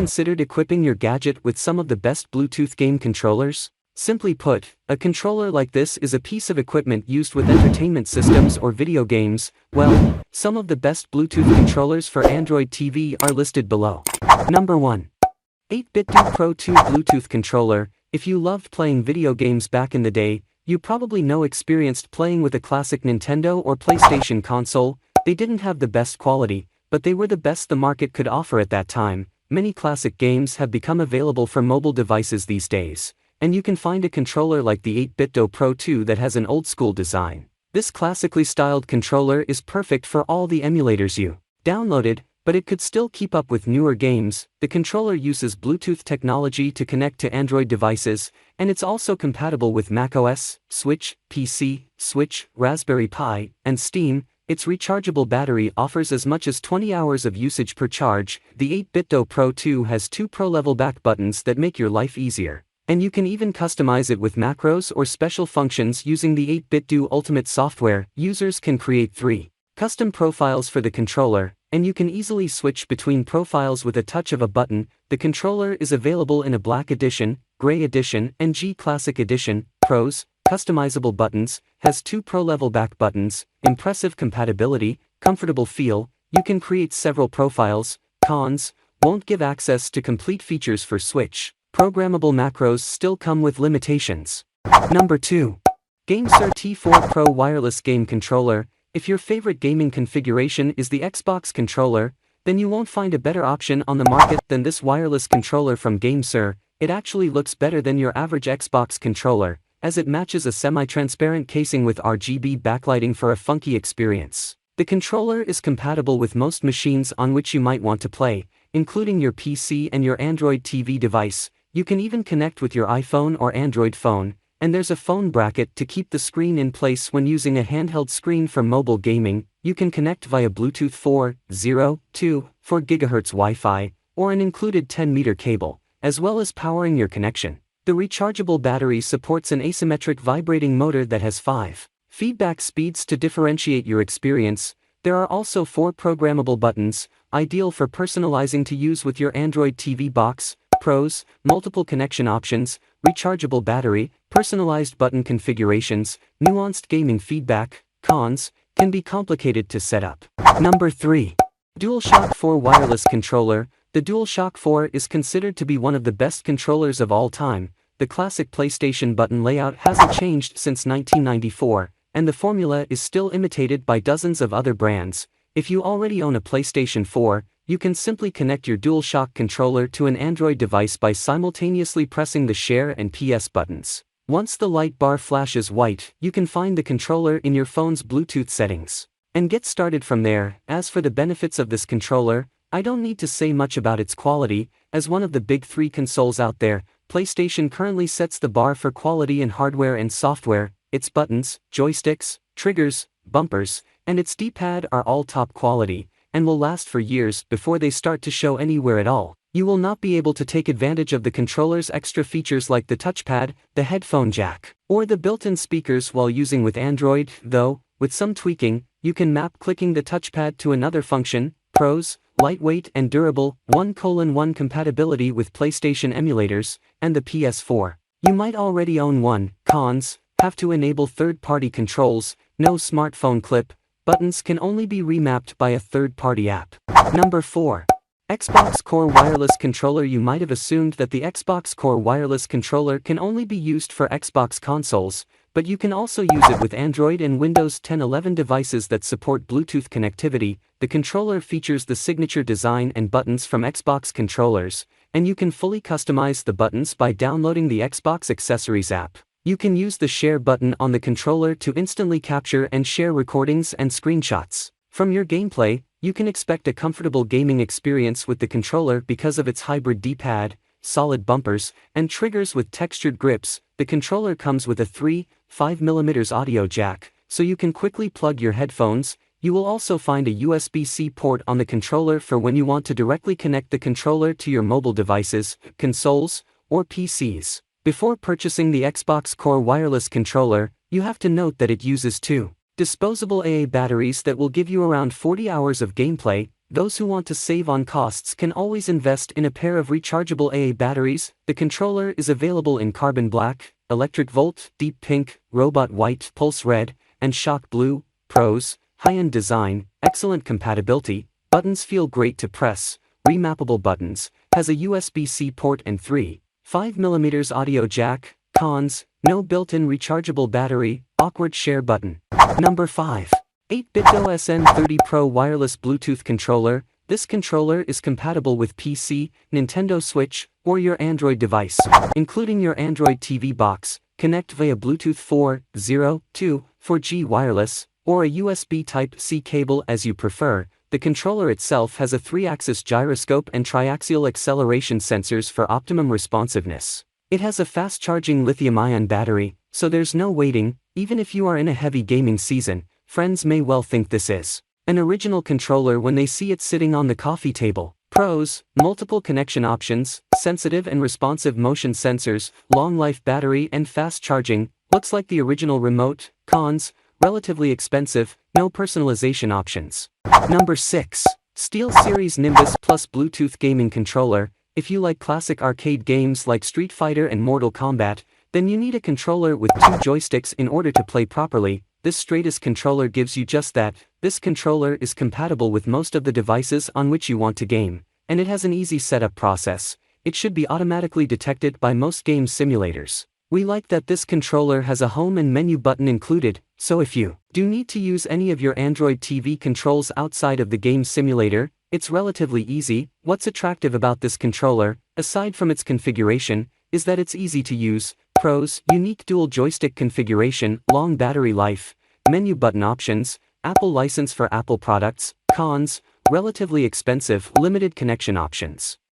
considered equipping your gadget with some of the best Bluetooth game controllers? Simply put, a controller like this is a piece of equipment used with entertainment systems or video games. Well, some of the best Bluetooth controllers for Android TV are listed below. Number 1. 8-Bit Do Pro 2 Bluetooth Controller. If you loved playing video games back in the day, you probably know experienced playing with a classic Nintendo or PlayStation console. They didn't have the best quality, but they were the best the market could offer at that time. Many classic games have become available for mobile devices these days, and you can find a controller like the 8-Bit Do Pro 2 that has an old-school design. This classically styled controller is perfect for all the emulators you downloaded, but it could still keep up with newer games. The controller uses Bluetooth technology to connect to Android devices, and it's also compatible with macOS, Switch, PC, Switch, Raspberry Pi, and Steam. Its rechargeable battery offers as much as 20 hours of usage per charge. The 8-Bit Do Pro 2 has 2 pro-level back buttons that make your life easier, and you can even customize it with macros or special functions using the 8-Bit Do Ultimate software. Users can create 3 custom profiles for the controller, and you can easily switch between profiles with a touch of a button. The controller is available in a Black Edition, Gray Edition, and G Classic Edition. Pros: customizable buttons, has 2 pro-level back buttons, impressive compatibility, comfortable feel, you can create several profiles. Cons: won't give access to complete features for Switch. Programmable macros still come with limitations. Number 2. GameSir T4 Pro Wireless Game Controller. If your favorite gaming configuration is the Xbox controller, then you won't find a better option on the market than this wireless controller from GameSir. It actually looks better than your average Xbox controller, as it matches a semi-transparent casing with RGB backlighting for a funky experience. The controller is compatible with most machines on which you might want to play, including your PC and your Android TV device. You can even connect with your iPhone or Android phone, and there's a phone bracket to keep the screen in place when using a handheld screen for mobile gaming. You can connect via Bluetooth 4.0 4 GHz Wi-Fi, or an included 10-meter cable, as well as powering your connection. The rechargeable battery supports an asymmetric vibrating motor that has 5 feedback speeds to differentiate your experience. There are also 4 programmable buttons, ideal for personalizing to use with your Android TV box. Pros: multiple connection options, rechargeable battery, personalized button configurations, nuanced gaming feedback. Cons: can be complicated to set up. Number 3. DualShock 4 Wireless Controller. The DualShock 4 is considered to be one of the best controllers of all time. The classic PlayStation button layout hasn't changed since 1994, and the formula is still imitated by dozens of other brands. If you already own a PlayStation 4, you can simply connect your DualShock controller to an Android device by simultaneously pressing the Share and PS buttons. Once the light bar flashes white, you can find the controller in your phone's Bluetooth settings and get started from there. As for the benefits of this controller, I don't need to say much about its quality. As one of the big 3 consoles out there, PlayStation currently sets the bar for quality in hardware and software. Its buttons, joysticks, triggers, bumpers, and its D-pad are all top quality, and will last for years before they start to show anywhere at all. You will not be able to take advantage of the controller's extra features like the touchpad, the headphone jack, or the built-in speakers while using with Android, though, with some tweaking, you can map clicking the touchpad to another function. Pros: lightweight and durable, 1:1 compatibility with PlayStation emulators, and the PS4. You might already own one. Cons: have to enable third-party controls, no smartphone clip, buttons can only be remapped by a third-party app. Number 4. Xbox Core Wireless Controller. You might have assumed that the Xbox Core Wireless Controller can only be used for Xbox consoles, but you can also use it with Android and Windows 10-11 devices that support Bluetooth connectivity. The controller features the signature design and buttons from Xbox controllers, and you can fully customize the buttons by downloading the Xbox Accessories app. You can use the Share button on the controller to instantly capture and share recordings and screenshots. From your gameplay, you can expect a comfortable gaming experience with the controller because of its hybrid D-pad, solid bumpers, and triggers with textured grips. The controller comes with a 3.5mm audio jack, so you can quickly plug your headphones. You will also find a USB-C port on the controller for when you want to directly connect the controller to your mobile devices, consoles, or PCs. Before purchasing the Xbox Core Wireless Controller, you have to note that it uses 2 disposable AA batteries that will give you around 40 hours of gameplay. Those who want to save on costs can always invest in a pair of rechargeable AA batteries. The controller is available in carbon black, electric volt, deep pink, robot white, pulse red, and shock blue. Pros: high-end design, excellent compatibility, buttons feel great to press, remappable buttons, has a USB-C port and 3.5mm audio jack. Cons: no built-in rechargeable battery, awkward share button. Number 5. 8-bit OSN 30 Pro Wireless Bluetooth Controller. This controller is compatible with PC, Nintendo Switch, or your Android device, including your Android TV box. Connect via Bluetooth 4.0 to 4G wireless, or a USB Type-C cable as you prefer. The controller itself has a 3-axis gyroscope and triaxial acceleration sensors for optimum responsiveness. It has a fast-charging lithium-ion battery, so there's no waiting. Even if you are in a heavy gaming season, friends may well think this is an original controller when they see it sitting on the coffee table. Pros: multiple connection options, sensitive and responsive motion sensors, long life battery and fast charging, looks like the original remote. Cons: relatively expensive, no personalization options. Number 6. SteelSeries Nimbus Plus Bluetooth Gaming Controller. If you like classic arcade games like Street Fighter and Mortal Kombat, then you need a controller with 2 joysticks in order to play properly. This straightest controller gives you just that. This controller is compatible with most of the devices on which you want to game, and it has an easy setup process. It should be automatically detected by most game simulators. We like that this controller has a home and menu button included, so if you do need to use any of your Android TV controls outside of the game simulator, it's relatively easy. What's attractive about this controller, aside from its configuration, is that it's easy to use. Pros: unique dual joystick configuration, long battery life, menu button options, Apple license for Apple products. Cons: relatively expensive, limited connection options.